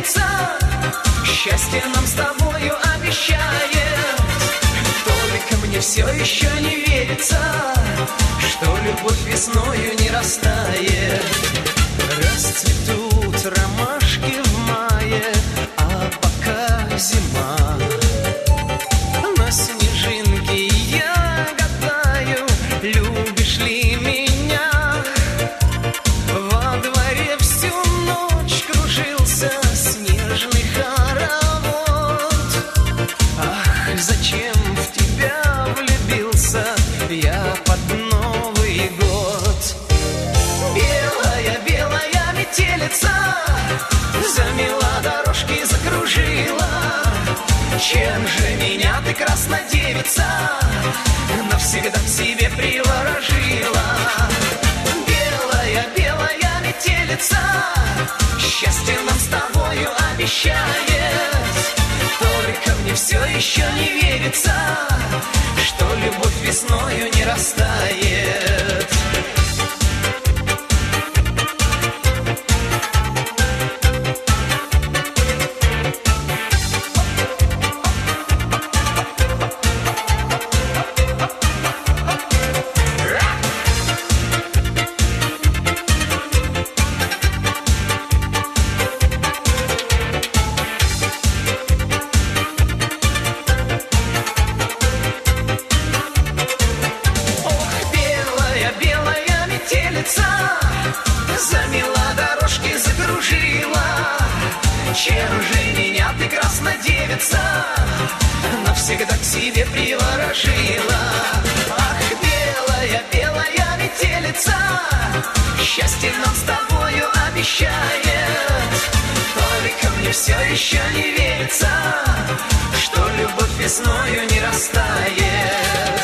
метелица, счастье нам с тобою обещает. Только мне все еще не верится, что любовь весною не растает. Расцветут ромашки в мае, а пока зима. На снежинке я гадаю, любишь ли меня. Во дворе всю ночь кружился снежный хоровод. Ах, зачем в тебя влюбился я под Новый год. Белая, белая метелица замела дорожки, закружила. Чем же меня ты, краснодевица, навсегда к себе приворожила? Белая, белая метелица, счастье нам с тобою обещает. Только мне все еще не верится, что любовь весною не растает. Замела дорожки, закружила. Чем же меня ты, краснодевица, навсегда к себе приворожила? Ах, белая, белая метелица, счастье нам с тобою обещает. Только мне все еще не верится, что любовь весною не растает.